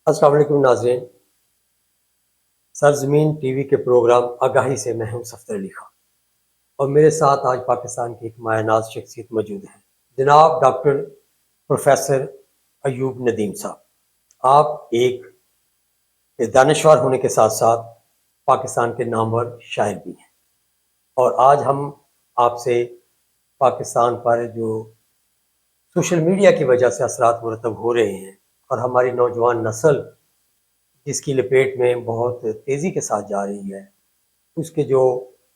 السلام علیکم ناظرین، سرزمین ٹی وی کے پروگرام آگاہی سے میں ہوں صفدر علی خان، اور میرے ساتھ آج پاکستان کی ایک مایہ ناز شخصیت موجود ہیں، جناب ڈاکٹر پروفیسر ایوب ندیم صاحب۔ آپ ایک دانشور ہونے کے ساتھ ساتھ پاکستان کے نامور شاعر بھی ہیں، اور آج ہم آپ سے پاکستان پر جو سوشل میڈیا کی وجہ سے اثرات مرتب ہو رہے ہیں اور ہماری نوجوان نسل جس کی لپیٹ میں بہت تیزی کے ساتھ جا رہی ہے، اس کے جو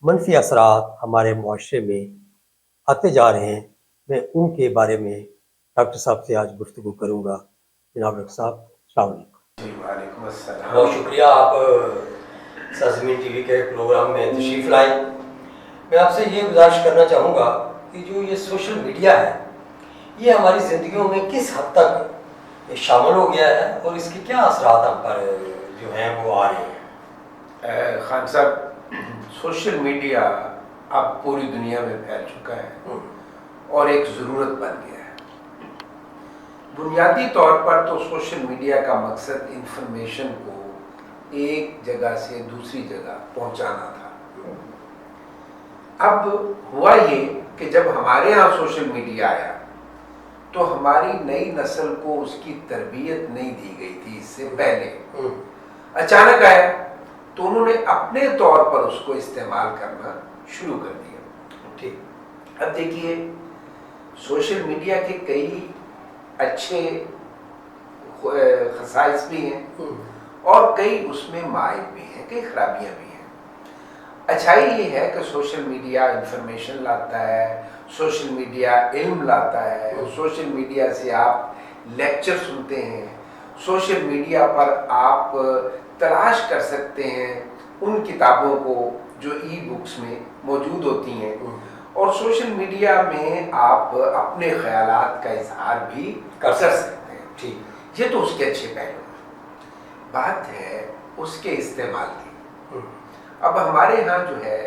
منفی اثرات ہمارے معاشرے میں آتے جا رہے ہیں، میں ان کے بارے میں ڈاکٹر صاحب سے آج گفتگو کروں گا۔ جناب ڈاکٹر صاحب، السلام علیکم۔ جی وعلیکم السلام۔ بہت شکریہ، آپ سرزمین ٹی وی کے پروگرام میں تشریف لائے۔ میں آپ سے یہ گزارش کرنا چاہوں گا کہ جو یہ سوشل میڈیا ہے، یہ ہماری زندگیوں میں کس حد تک شامل ہو گیا ہے اور اس کے کیا اثرات ہم پر جو ہیں وہ آ رہے ہیں؟ خان صاحب، سوشل میڈیا اب پوری دنیا میں پھیل چکا ہے اور ایک ضرورت بن گیا ہے۔ بنیادی طور پر تو سوشل میڈیا کا مقصد انفارمیشن کو ایک جگہ سے دوسری جگہ پہنچانا تھا۔ اب ہوا یہ کہ جب ہمارے ہاں سوشل میڈیا آیا تو ہماری نئی نسل کو اس کی تربیت نہیں دی گئی تھی اس سے پہلے۔ اچانک آیا تو انہوں نے اپنے طور پر اس کو استعمال کرنا شروع کر دیا۔ اب دیکھیے، سوشل میڈیا کے کئی اچھے خصائص بھی ہیں اور کئی اس میں معائب بھی ہیں، کئی خرابیاں بھی ہیں۔ اچھائی یہ ہے کہ سوشل میڈیا انفارمیشن لاتا ہے، سوشل میڈیا علم لاتا ہے، سوشل میڈیا سے آپ لیکچر سنتے ہیں، سوشل میڈیا پر آپ تلاش کر سکتے ہیں ان کتابوں کو جو ای بکس میں موجود ہوتی ہیں، اور سوشل میڈیا میں آپ اپنے خیالات کا اظہار بھی کر سکتے ہیں۔ یہ تو اس کے اچھے پہلو ہیں۔ بات ہے اس کے استعمال کی۔ اب ہمارے ہاں جو ہے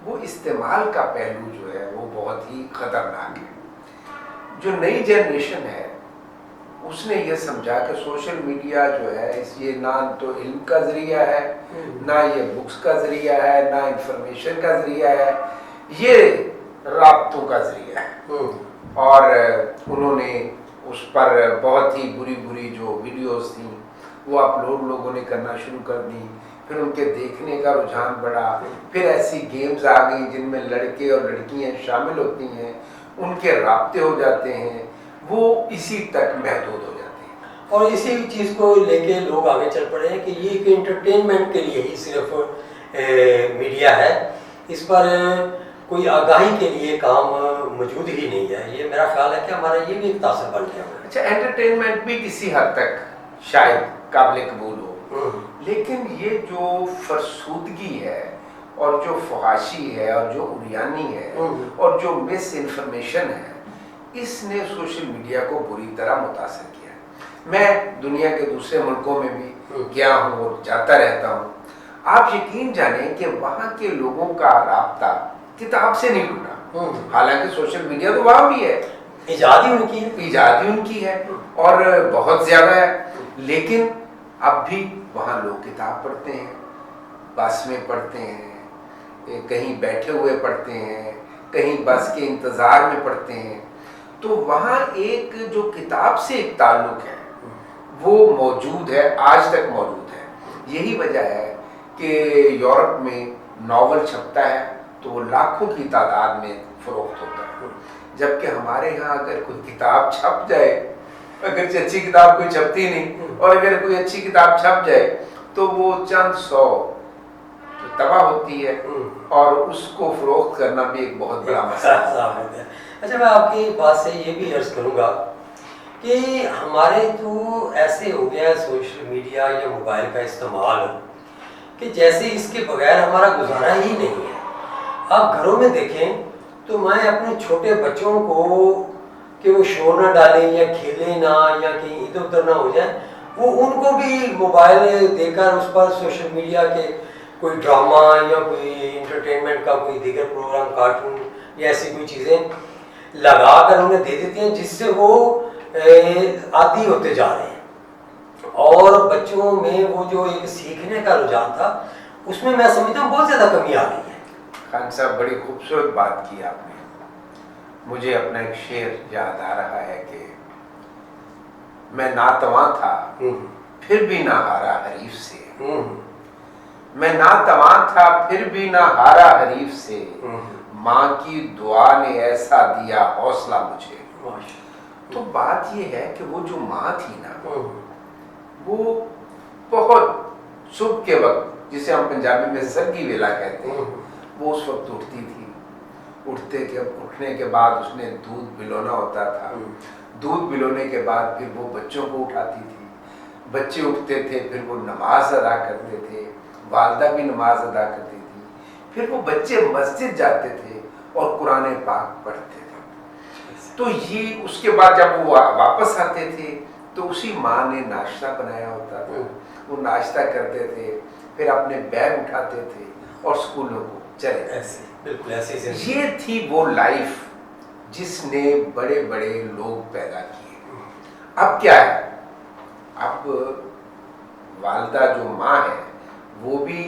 وہ استعمال کا پہلو جو ہے وہ بہت ہی خطرناک ہے۔ جو نئی جنریشن ہے اس نے یہ سمجھا کہ سوشل میڈیا جو ہے یہ نہ تو علم کا ذریعہ ہے، نہ یہ بکس کا ذریعہ ہے، نہ انفارمیشن کا ذریعہ ہے، یہ رابطوں کا ذریعہ ہے۔ اور انہوں نے اس پر بہت ہی بری بری جو ویڈیوز تھیں وہ اپلوڈ لوگوں نے کرنا شروع کر دی، پھر ان کے دیکھنے کا رجحان بڑھا، پھر ایسی گیمز آ گئی جن میں لڑکے اور لڑکیاں شامل ہوتی ہیں، ان کے رابطے ہو جاتے ہیں، وہ اسی تک محدود ہو جاتے ہیں۔ اور اسی چیز کو لے کے لوگ آگے چل پڑے ہیں کہ یہ ایک انٹرٹینمنٹ کے لیے ہی صرف میڈیا ہے، اس پر کوئی آگاہی کے لیے کام موجود ہی نہیں ہے۔ یہ میرا خیال ہے کہ ہمارا یہ بھی ایک تاثر بن گیا ہے۔ اچھا، انٹرٹینمنٹ بھی کسی حد تک شاید قابل قبول ہو، لیکن یہ جو فرسودگی ہے اور جو فحاشی ہے اور جو عریانی ہے اور جو مس انفارمیشن ہے، اس نے سوشل میڈیا کو بری طرح متاثر کیا ہے۔ میں دنیا کے دوسرے ملکوں میں بھی گیا ہوں اور جاتا رہتا ہوں۔ آپ یقین جانیں کہ وہاں کے لوگوں کا رابطہ کتاب سے نہیں ٹوٹا، حالانکہ سوشل میڈیا تو وہاں بھی ہے، ایجاد ہی ان کی ہے اور بہت زیادہ ہے، لیکن اب بھی وہاں لوگ کتاب پڑھتے ہیں، بس میں پڑھتے ہیں، کہیں بیٹھے ہوئے پڑھتے ہیں، کہیں بس کے انتظار میں پڑھتے ہیں۔ تو وہاں ایک جو کتاب سے ایک تعلق ہے وہ موجود ہے، آج تک موجود ہے۔ یہی وجہ ہے کہ یورپ میں ناول چھپتا ہے تو وہ لاکھوں کی تعداد میں فروخت ہوتا ہے، جبکہ ہمارے ہاں اگر کوئی کتاب چھپ جائے، اگرچہ اچھی کتاب کوئی چھپتی نہیں، اور اگر کوئی اچھی کتاب چھپ جائے تو وہ چند سو تباہ ہوتی ہے، اور اس کو فروخت کرنا بھی ایک بہت بڑا مسئلہ ہے۔ اچھا، میں آپ کی بات سے یہ بھی عرض کروں گا کہ ہمارے تو ایسے ہو گیا ہے سوشل میڈیا یا موبائل کا استعمال کہ جیسے اس کے بغیر ہمارا گزارا ہی نہیں ہے۔ آپ گھروں میں دیکھیں تو میں اپنے چھوٹے بچوں کو کہ وہ شور نہ ڈالیں یا کھیلیں نہ یا کہیں ادھر ادھر نہ ہو جائیں، وہ ان کو بھی موبائل دے کر اس پر سوشل میڈیا کے کوئی ڈرامہ یا کوئی انٹرٹینمنٹ کا کوئی دیگر پروگرام، کارٹون یا ایسی کوئی چیزیں لگا کر انہیں دے دیتے ہیں، جس سے وہ عادی ہوتے جا رہے ہیں۔ اور بچوں میں وہ جو ایک سیکھنے کا رجحان تھا اس میں میں سمجھتا ہوں بہت زیادہ کمی آ گئی ہے. خان صاحب بڑی خوبصورت بات کی آپ نے. مجھے اپنا ایک شعر یاد آ رہا ہے کہ میں ناتواں تھا پھر بھی نہ ہارا حریف سے. میں ناتواں تھا پھر بھی نہ ہارا حریف سے. ماں کی دعا نے ایسا دیا حوصلہ مجھے. تو بات یہ ہے کہ وہ جو ماں تھی نا وہ بہت صبح کے وقت جسے ہم پنجابی میں سرگی ویلا کہتے ہیں وہ اس وقت اٹھتی تھی. اٹھنے کے بعد اس نے دودھ بلونا ہوتا تھا. دودھ بلونے کے بعد پھر وہ بچوں کو اٹھاتی تھی. بچے اٹھتے تھے پھر وہ نماز ادا کرتے تھے. والدہ بھی نماز ادا کرتی تھی. پھر وہ بچے مسجد جاتے تھے اور قرآن پاک پڑھتے تھے. تو یہ اس کے بعد جب وہ واپس آتے تھے تو اسی ماں نے ناشتہ بنایا ہوتا تھا. وہ ناشتہ کرتے تھے پھر اپنے بیگ اٹھاتے تھے اور اسکولوں کو چلے ایسے. بالکل ایسے یہ تھی وہ لائف جس نے بڑے بڑے لوگ پیدا کیے. اب کیا ہے؟ اب والدہ جو ماں ہے وہ بھی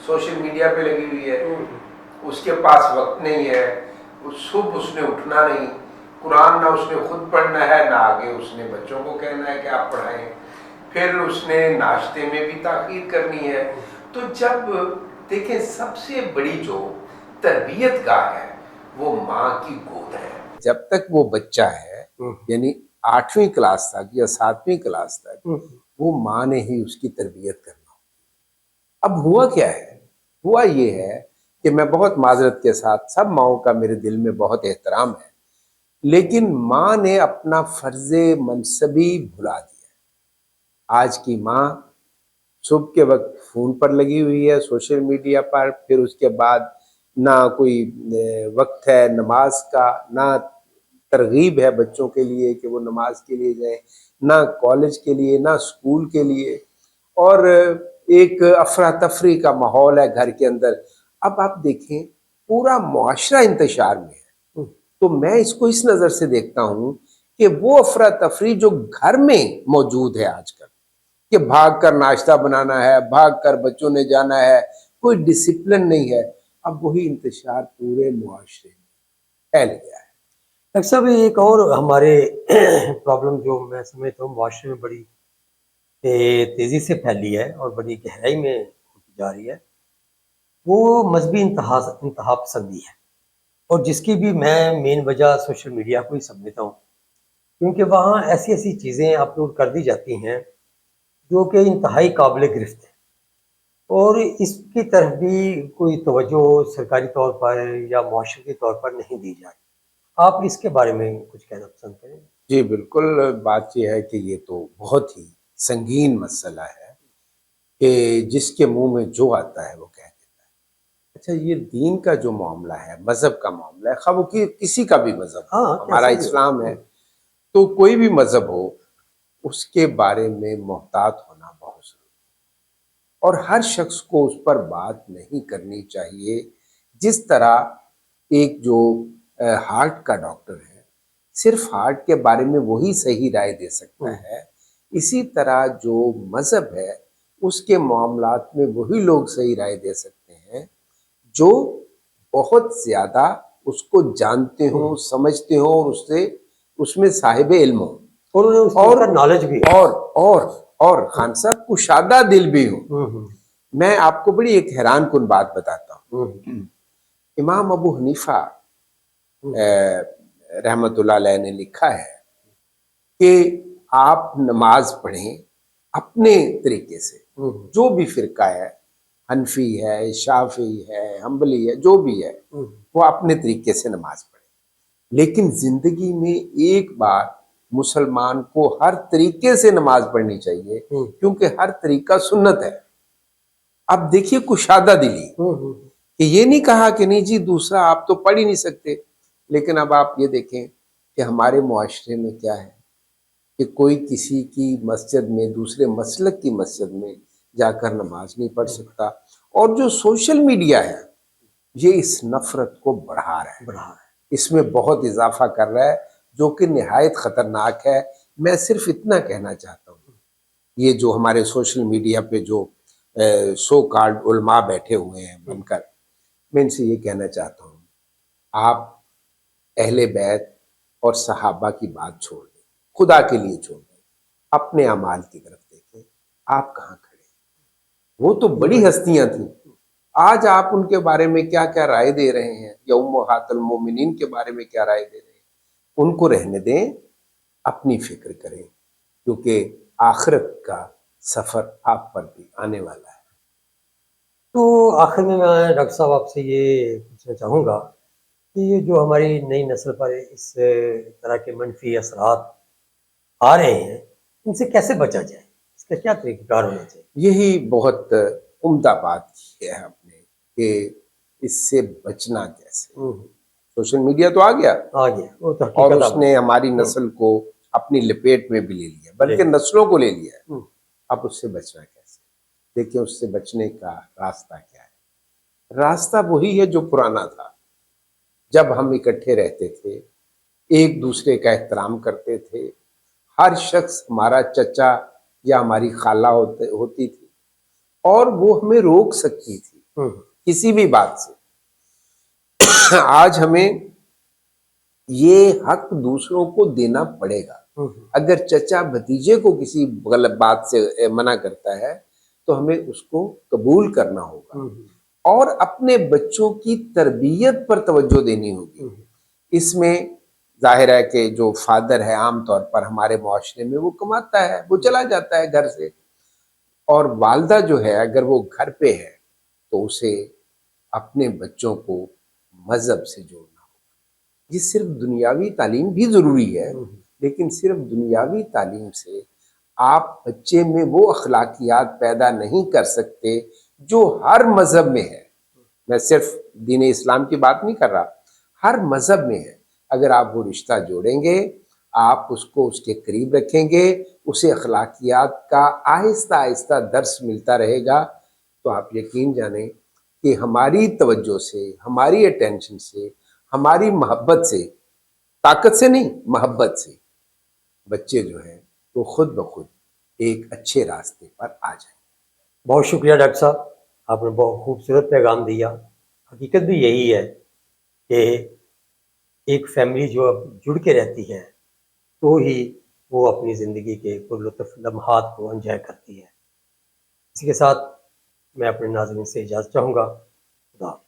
سوشل میڈیا پہ لگی ہوئی ہے. اس کے پاس وقت نہیں ہے. صبح اس نے اٹھنا نہیں. قرآن نہ اس نے خود پڑھنا ہے نہ آگے اس نے بچوں کو کہنا ہے کہ آپ پڑھائیں. پھر اس نے ناشتے میں بھی تاخیر کرنی ہے. تو جب دیکھیں سب سے بڑی جو تربیت گاہ ہے وہ ماں کی گود ہے. جب تک وہ بچہ ہے یعنی 8ویں کلاس تک یا 7ویں کلاس تک وہ ماں نے ہی اس کی تربیت کرنا. اب ہوا کیا ہے؟ ہوا یہ ہے کہ میں بہت معذرت کے ساتھ سب ماؤں کا میرے دل میں بہت احترام ہے لیکن ماں نے اپنا فرض منصبی بھلا دیا. آج کی ماں صبح کے وقت فون پر لگی ہوئی ہے سوشل میڈیا پر. پھر اس کے بعد نہ کوئی وقت ہے نماز کا, نہ ترغیب ہے بچوں کے لیے کہ وہ نماز کے لیے جائیں, نہ کالج کے لیے نہ اسکول کے لیے. اور ایک افراتفری کا ماحول ہے گھر کے اندر. اب آپ دیکھیں پورا معاشرہ انتشار میں ہے. تو میں اس کو اس نظر سے دیکھتا ہوں کہ وہ افراتفری جو گھر میں موجود ہے آج کل کہ بھاگ کر ناشتہ بنانا ہے, بھاگ کر بچوں نے جانا ہے, کوئی ڈسپلن نہیں ہے, اب وہی انتشار پورے معاشرے میں پھیل گیا ہے. ڈاکٹر صاحب ایک اور ہمارے پرابلم جو میں سمجھتا ہوں معاشرے میں بڑی تیزی سے پھیلی ہے اور بڑی گہرائی میں ہوتی جا رہی ہے وہ مذہبی انتہا پسندی ہے. اور جس کی بھی میں مین وجہ سوشل میڈیا کو ہی سمجھتا ہوں کیونکہ وہاں ایسی ایسی چیزیں اپلوڈ کر دی جاتی ہیں جو کہ انتہائی قابل گرفت ہے اور اس کی طرف بھی کوئی توجہ سرکاری طور پر یا معاشرتی طور پر نہیں دی جائے. آپ اس کے بارے میں کچھ کہنا پسند کریں؟ جی بالکل. بات یہ ہے کہ یہ تو بہت ہی سنگین مسئلہ ہے کہ جس کے منہ میں جو آتا ہے وہ کہہ دیتا ہے. اچھا یہ دین کا جو معاملہ ہے, مذہب کا معاملہ ہے, خواہ وہ کسی کا بھی مذہب, ہمارا اسلام ہے تو کوئی بھی مذہب ہو اس کے بارے میں محتاط ہونا بہت ضروری ہے اور ہر شخص کو اس پر بات نہیں کرنی چاہیے. جس طرح ایک جو ہارٹ کا ڈاکٹر ہے صرف ہارٹ کے بارے میں وہی صحیح رائے دے سکتا ہے, اسی طرح جو مذہب ہے اس کے معاملات میں وہی لوگ صحیح رائے دے سکتے ہیں جو بہت زیادہ اس کو جانتے ہوں, سمجھتے ہوں اور اس میں صاحب علم ہوں اور نالج بھی اور خان صاحب کشادہ دل بھی ہوں. میں آپ کو بڑی ایک حیران کن بات بتاتا ہوں. امام ابو حنیفہ رحمت اللہ علیہ نے لکھا ہے کہ آپ نماز پڑھیں اپنے طریقے سے. جو بھی فرقہ ہے, حنفی ہے, شافعی ہے, حنبلی ہے, جو بھی ہے وہ اپنے طریقے سے نماز پڑھیں. لیکن زندگی میں ایک بار مسلمان کو ہر طریقے سے نماز پڑھنی چاہیے کیونکہ ہر طریقہ سنت ہے. اب دیکھیے کشادہ دلی کہ یہ نہیں کہا کہ نہیں جی دوسرا آپ تو پڑھ ہی نہیں سکتے. لیکن اب آپ یہ دیکھیں کہ ہمارے معاشرے میں کیا ہے کہ کوئی کسی کی مسجد میں, دوسرے مسلک کی مسجد میں جا کر نماز نہیں پڑھ سکتا. اور جو سوشل میڈیا ہے یہ اس نفرت کو بڑھا رہا ہے, اس میں بہت اضافہ کر رہا ہے جو کہ نہایت خطرناک ہے. میں صرف اتنا کہنا چاہتا ہوں یہ جو ہمارے سوشل میڈیا پہ جو سو کالڈ علماء بیٹھے ہوئے ہیں بن کر، میں ان سے یہ کہنا چاہتا ہوں، آپ اہل بیت اور صحابہ کی بات چھوڑ دیں، خدا کے لیے چھوڑ دیں، اپنے اعمال کی طرف دیکھیں، آپ کہاں کھڑے ہیں؟ وہ تو بڑی ہستیاں تھیں، آج آپ ان کے بارے میں کیا کیا رائے دے رہے ہیں، یا امہات المومنین کے بارے میں کیا رائے دے رہے ہیں؟ ان کو رہنے دیں، اپنی فکر کریں، کیونکہ آخرت کا سفر آپ پر بھی آنے والا ہے۔ تو آخر میں ڈاکٹر صاحب آپ سے یہ پوچھنا چاہوں گا کہ یہ جو ہماری نئی نسل پر اس طرح کے منفی اثرات آ رہے ہیں، ان سے کیسے بچا جائے؟ اس کا کیا طریقہ کار ہونا چاہیے؟ یہی بہت عمدہ بات کی ہے آپ نے کہ اس سے بچنا کیسے۔ سوشل میڈیا تو آ گیا آ گیا وہ تو اور حقیقت اس نے ہماری نسل کو اپنی لپیٹ میں بھی لے لیا، بلکہ نسلوں کو لے لیا ہے۔ اب اس سے بچنا کیسے؟ دیکھیں، اس سے بچنے کا راستہ کیا ہے؟ راستہ وہی ہے جو پرانا تھا، جب ہم اکٹھے رہتے تھے، ایک دوسرے کا احترام کرتے تھے، ہر شخص ہمارا چچا یا ہماری خالہ ہوتی تھی، اور وہ ہمیں روک سکتی تھی کسی بھی بات سے۔ آج ہمیں یہ حق دوسروں کو دینا پڑے گا۔ اگر چچا بھتیجے کو کسی غلط بات سے منع کرتا ہے تو ہمیں اس کو قبول کرنا ہوگا، اور اپنے بچوں کی تربیت پر توجہ دینی ہوگی۔ اس میں ظاہر ہے کہ جو فادر ہے عام طور پر ہمارے معاشرے میں وہ کماتا ہے، وہ چلا جاتا ہے گھر سے، اور والدہ جو ہے اگر وہ گھر پہ ہے تو اسے اپنے بچوں کو مذہب سے جوڑنا ہوگا۔ یہ صرف دنیاوی تعلیم بھی ضروری ہے، لیکن صرف دنیاوی تعلیم سے آپ بچے میں وہ اخلاقیات پیدا نہیں کر سکتے جو ہر مذہب میں ہے۔ میں صرف دین اسلام کی بات نہیں کر رہا، ہر مذہب میں ہے۔ اگر آپ وہ رشتہ جوڑیں گے، آپ اس کو اس کے قریب رکھیں گے، اسے اخلاقیات کا آہستہ آہستہ درس ملتا رہے گا، تو آپ یقین جانیں کہ ہماری توجہ سے، ہماری اٹینشن سے، ہماری محبت سے، طاقت سے نہیں، محبت سے، بچے جو ہیں وہ خود بخود ایک اچھے راستے پر آ جائیں۔ بہت شکریہ ڈاکٹر صاحب، آپ نے بہت خوبصورت پیغام دیا۔ حقیقت بھی یہی ہے کہ ایک فیملی جو اب جڑ کے رہتی ہے تو ہی وہ اپنی زندگی کے پرلطف لمحات کو انجوائے کرتی ہے۔ اسی کے ساتھ میں اپنے ناظرین سے اجازت چاہوں گا۔ خدا حافظ۔